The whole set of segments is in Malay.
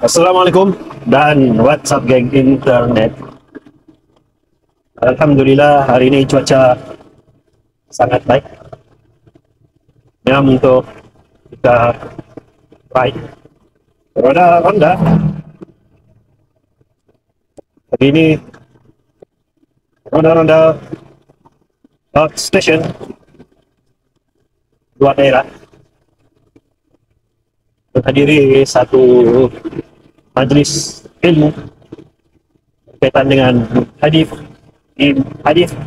Assalamualaikum dan WhatsApp geng internet. Alhamdulillah hari ini cuaca sangat baik. Yang untuk kita ride roda-roda. Hari ini roda-roda station dua daerah menghadiri satu majlis ilmu berkaitan dengan hadis 40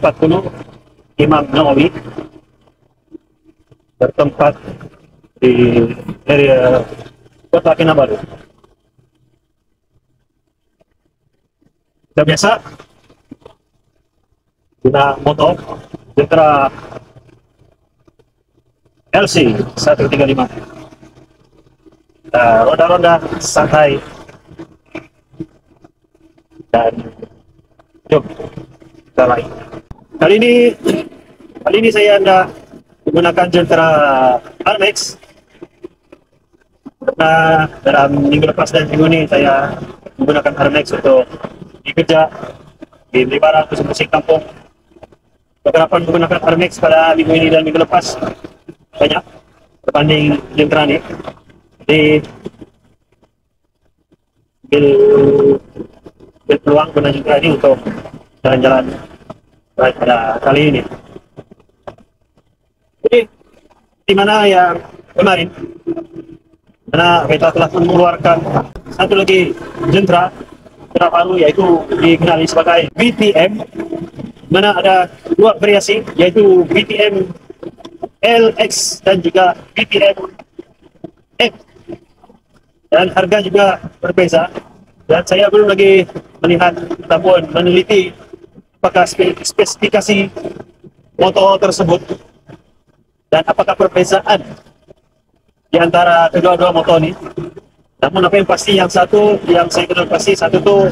Imam Nawawi bertempat di area Kota Kinabalu. Sudah biasa guna motor Gentra LC 135. Roda-roda santai dan jom kita lain. Kali ini saya hendak menggunakan Gentra Armex karena dalam minggu lepas dan minggu ini saya menggunakan Armex untuk dikerja di barang musik kampung. Beberapa menggunakan Armex pada minggu ini dan minggu lepas banyak berbanding Gentra ini. Jadi bil peluang guna juga ini untuk jalan-jalan pada kali ini. Jadi di mana yang kemarin karena kita telah mengeluarkan satu lagi Gentra baru, yaitu dikenali sebagai BTM, mana ada dua variasi, yaitu BTM LX dan juga BTM F, dan harga juga berbeza. Dan saya belum lagi melihat ataupun meneliti apakah spesifikasi motor tersebut dan apakah perbezaan di antara kedua-dua motor ini. Namun apa yang pasti, yang saya kenal pasti satu itu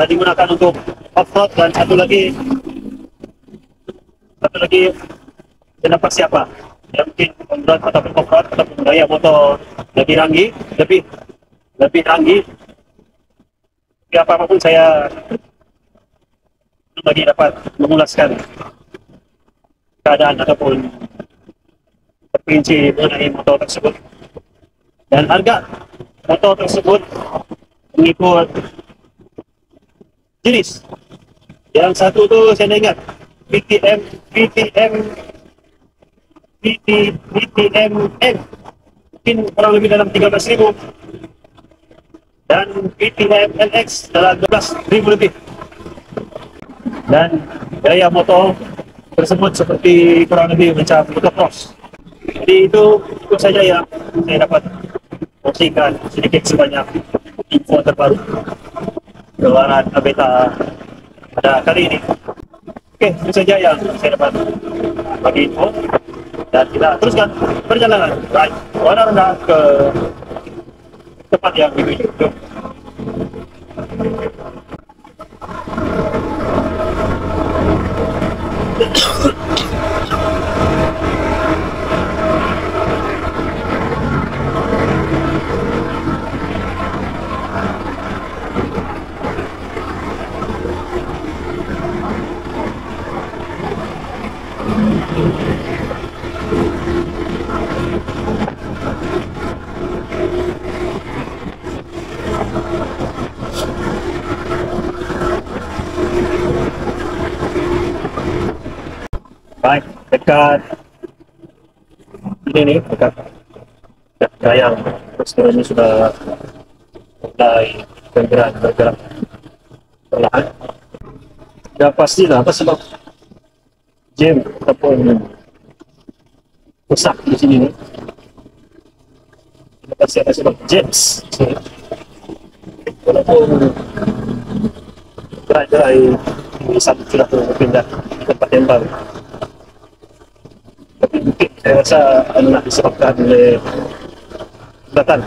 digunakan untuk off-road dan satu lagi tidak pasti apa. Ya mungkin on-road ataupun off-road ataupun gaya motor lebih ranggi. Ya, apapun saya belum lagi dapat mengulaskan keadaan ataupun terperinci mengenai motor tersebut. Dan harga motor tersebut mengikut jenis. Yang satu tu saya ingat BTM M, mungkin kurang lebih dalam 13.000, dan BTM LX dalam 12.000 lebih. Dan gaya motor tersebut seperti kurang lebih macam motocross. Jadi itu saja yang saya dapat kongsikan sedikit sebanyak info terbaru keluaran beta pada kali ini. Oke, itu saja yang saya dapat bagi info, dan kita teruskan perjalanan roda-roda ke tempat yang dituju. Baik, dekat ini nih, dekat yang sekarang ini sudah mulai bergerak perlahan. Sudah pastilah apa sebab jam ataupun rusak di sini nih. Pasti ada sebab jams. Walaupun gerai-gerai ini sudah berpindah ke tempat yang baru. Mungkin saya rasa adalah disebabkan oleh jembatan.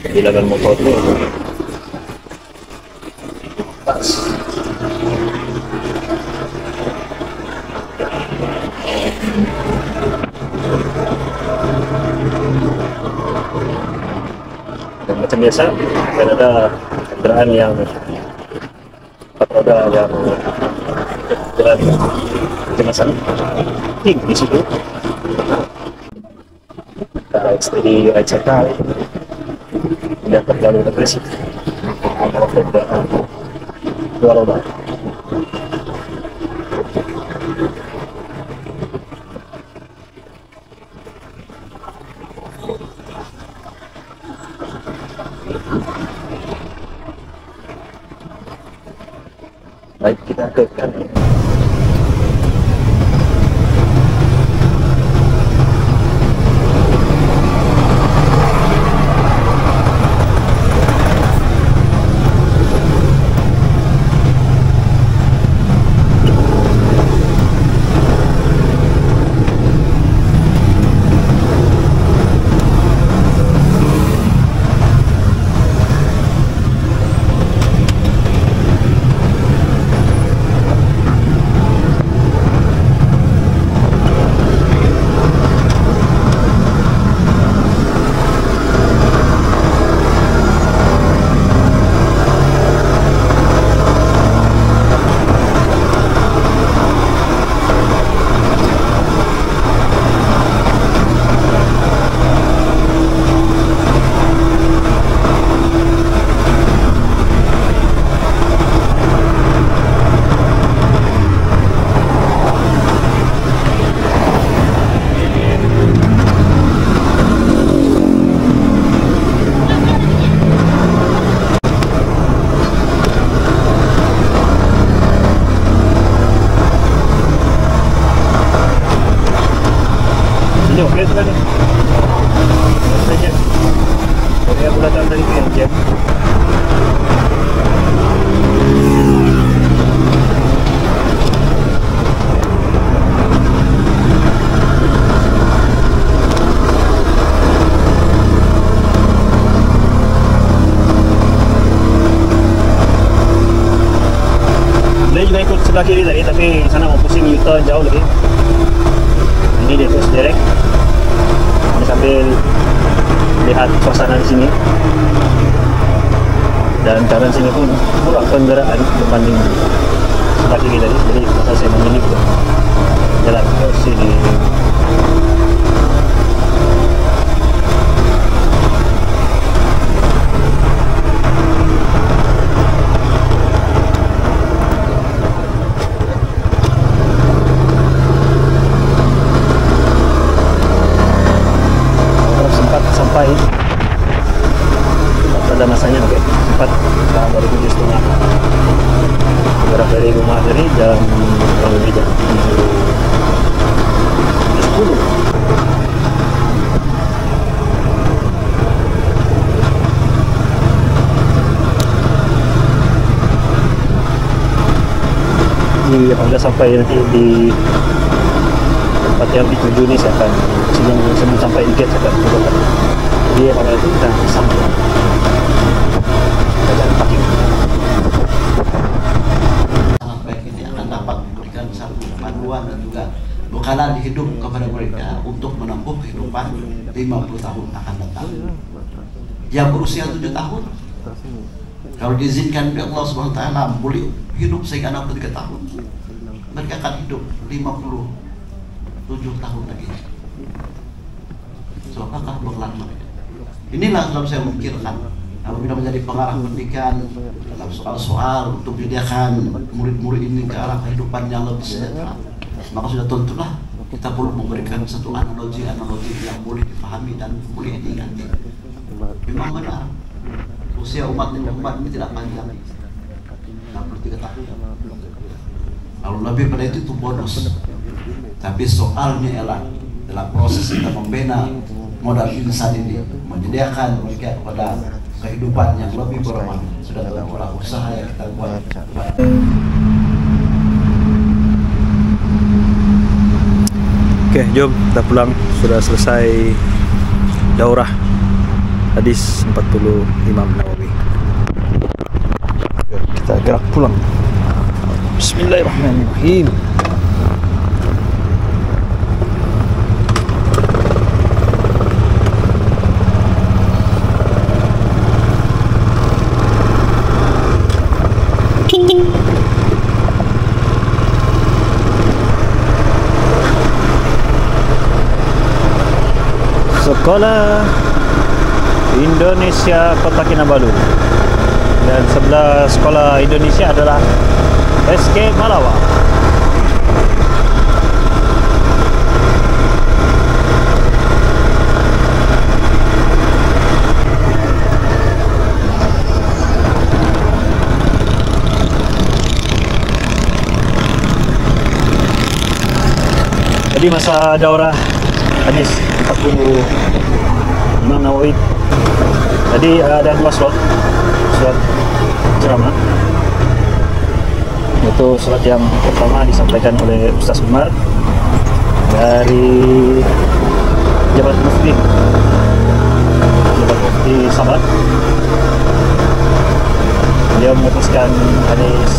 Kehilangan motor itu biasa, dan ada kendaraan yang 4 roda yang jalan kecemasan di situ. Kita steady right circle, tidak terlalu agresif. Kalau kendaraan 2 roda. Baik, kita ke kanan. Ini oke sudah nih. Saja. Oke, aku datang dari PNJ. Dia juga ikut sebelah kiri tadi, tapi sana mau pusing U-turn jauh lagi. Ini dia terus direct. Ini sambil lihat suasana di sini. Dan kanan sini pun kurang kendaraan berbanding sebelah kiri tadi. Jadi masa saya memilih untuk jalan ke sini. Sampai pada masanya, oke, sempat dari 7:30 bergerak dari rumah dari jam kurang lebih jam 10. Apabila sampai nanti di tempat yang dituju ini, saya akan sebelum sampai di gate saya akan turunkan. Jadi apabila itu kita sampai kita jalan kaki. Sangat baik ini akan dapat memberikan satu panduan dan juga bekalan hidup kepada mereka untuk menempuh kehidupan 50 tahun akan datang. Yang berusia 7 tahun, kalau diizinkan oleh Allah Subhanahu wa taala boleh hidup sehingga 63 tahun, mereka akan hidup 57 tahun lagi. So, apakah bekalan mereka? Inilah dalam saya memikirkan apabila menjadi pengarah pendidikan dalam soal-soal untuk menyediakan murid-murid ini ke arah kehidupan yang lebih sejahtera, maka sudah tentulah kita perlu memberikan satu analogi-analogi yang boleh dipahami dan boleh diingat. Memang benar, usia umat ini tidak panjang, 63 tahun. Lalu lebih pada itu bonus. Tapi soalnya ialah dalam proses kita membina modal insan ini, menyediakan mereka kepada kehidupan yang lebih bermakna. Sudah tentulah usaha yang kita buat. Oke, jom kita pulang. Sudah selesai daurah hadis 40 Imam Nawawi. Jom kita gerak pulang. Bismillahirrahmanirrahim. Sekolah Indonesia Kota Kinabalu, dan sebelah sekolah Indonesia adalah SK Malawa. Jadi masa daurah hadis 40 Imam Nawawi, jadi ada 2 slot ceramah. Itu slot yang pertama disampaikan oleh Ustaz Umar dari Jabat Mufti Sabah. Dia memutuskan hadis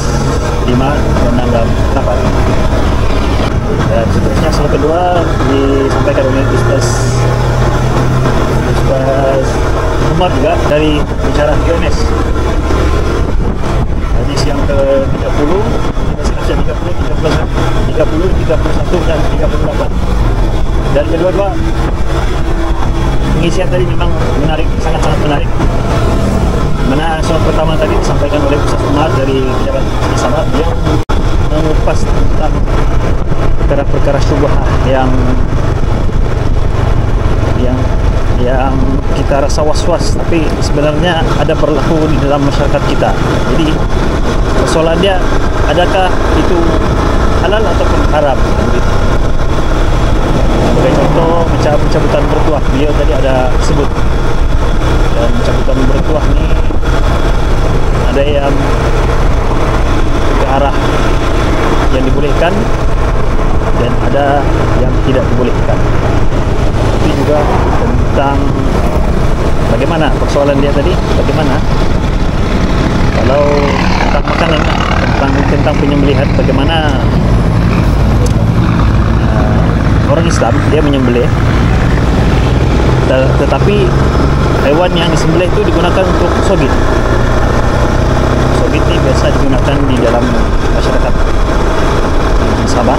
5, 6 dan 8. Dan seterusnya slot kedua disampaikan oleh Ustaz Umar juga dari bicara UNS. Hadis yang ke-30, 30, 31 dan 38. Dan kedua-dua pengisian tadi memang menarik, sangat-sangat menarik. Mana slot pertama tadi disampaikan oleh Ustaz Umar dari pejabat di sana, dia mengupas tentang perkara-perkara syubhah yang kita rasa was-was, tapi sebenarnya ada berlaku di dalam masyarakat kita. Jadi persoalan dia, adakah itu halal ataupun haram? Sebagai contoh, pencabutan bertuah, beliau tadi ada sebut. Dan pencabutan bertuah ini ada yang ke arah yang dibolehkan dan ada yang tidak dibolehkan. Tapi juga tentang bagaimana persoalan dia tadi, bagaimana kalau tentang makanan, tentang penyembelihan, bagaimana orang Islam dia menyembelih, tetapi hewan yang disembelih itu digunakan untuk sogit. Sogit ini biasa digunakan di dalam masyarakat Sabah.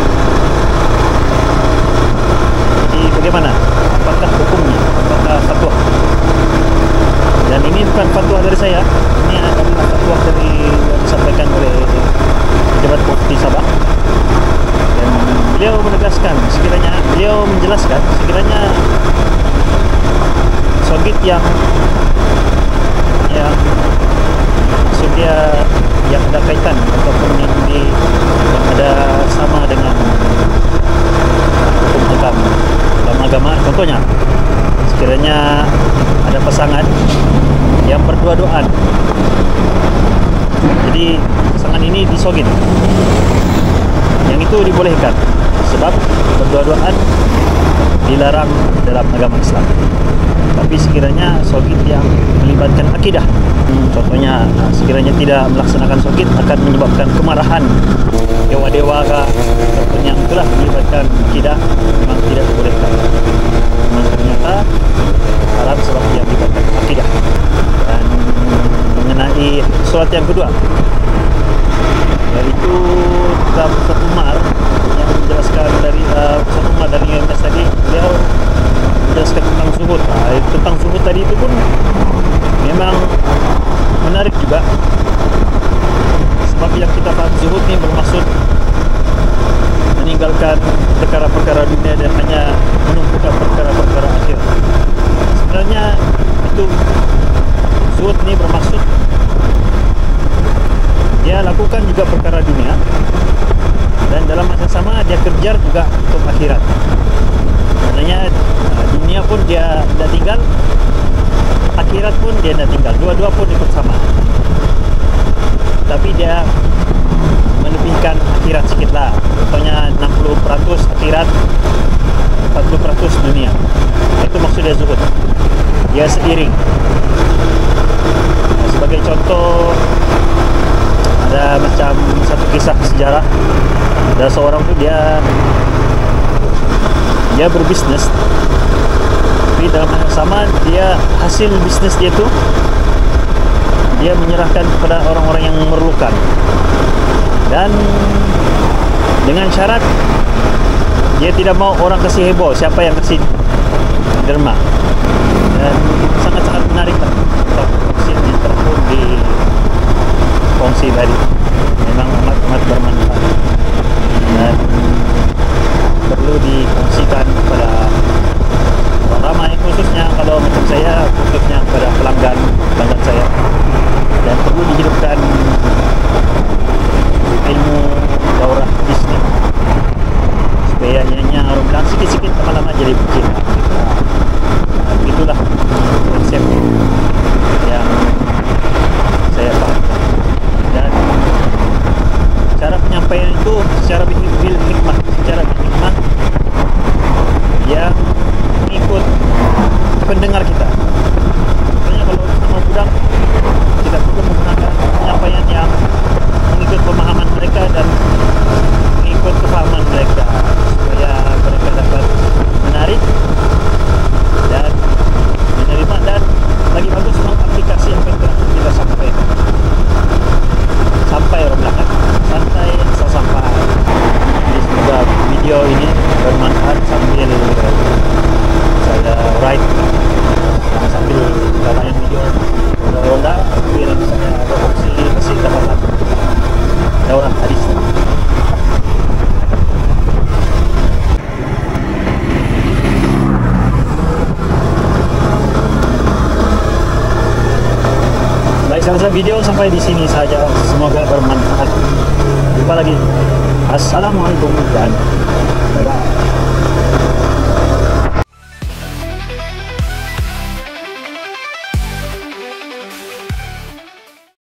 Jadi bagaimana? Apakah hukumnya? Apakah fatwa? Dan ini bukan fatwa dari saya, ini adalah fatwa dari yang disampaikan oleh pejabat Mufti Sabah. Dan beliau menegaskan, beliau menjelaskan sekiranya sogit yang maksud dia yang ada kaitan ataupun yang ada sama dengan hukum dalam agama. Contohnya, sekiranya ada pasangan yang berdua-duaan, jadi pasangan ini disogit, yang itu dibolehkan sebab berdua-duaan dilarang dalam agama Islam. Tapi sekiranya sogit yang melibatkan akidah, contohnya sekiranya tidak melaksanakan sogit akan menyebabkan kemarahan dewa-dewa ataupun yang telah melibatkan akidah, memang tidak dibolehkan. Memang ternyata haram sebab yang melibatkan akidah. Dan mengenai solat yang kedua, yaitu tentang Ustaz Umar yang menjelaskan dari Ustaz Umar dari UMS tadi, beliau menjelaskan tentang zuhud. Tentang zuhud tadi itu pun memang menarik juga, sebab yang kita paham zuhud ini bermaksud meninggalkan perkara-perkara dunia dan hanya menumpukan perkara-perkara akhir. Sebenarnya itu zuhud ini bermaksud dia lakukan juga perkara dunia dan dalam masa sama dia kejar juga untuk akhirat. Maknanya dunia pun dia tidak tinggal, akhirat pun dia tidak tinggal, dua-dua pun ikut sama. Tapi dia melebihkan akhirat sikit lah. Contohnya 60% akhirat, 40% dunia. Itu maksudnya zuhud. Dia seiring. Sebagai contoh, ada macam satu kisah sejarah. Ada seorang tu dia berbisnes, tapi dalam masa sama dia hasil bisnes dia tu dia menyerahkan kepada orang-orang yang memerlukan, dan dengan syarat dia tidak mau orang kasih heboh siapa yang kasih derma. dan sangat-sangat menarik lah untuk vaksin yang terpun di kongsi tadi. Memang amat bermanfaat dan perlu dikongsikan kepada orang ramai, khususnya kalau macam saya, khususnya kepada pelanggan saya, dan perlu dihidupkan ilmu daurah bisnis supaya nyanyi orang bilang sikit-sikit lama-lama jadi bikin. Itulah konsep yang saya paham, dan cara penyampaian itu secara bil hikmah, yang mengikut pendengar kita. Makanya kalau sama budak tidak perlu menggunakan penyampaian yang mengikut pemahaman mereka dan mengikut kefahaman mereka, supaya mereka dapat menarik dan menerima, dan lagi bagus mengaplikasi apa yang telah kita sampaikan sampai orang belakang santai sampai. Jadi semoga video ini bermanfaat sambil saya write, sambil dalam video ronda sambil saya produksi masih dapat daurah hadis. Baik, saya rasa video sampai di sini saja. Semoga bermanfaat. Jumpa lagi. Assalamualaikum dan bye-bye.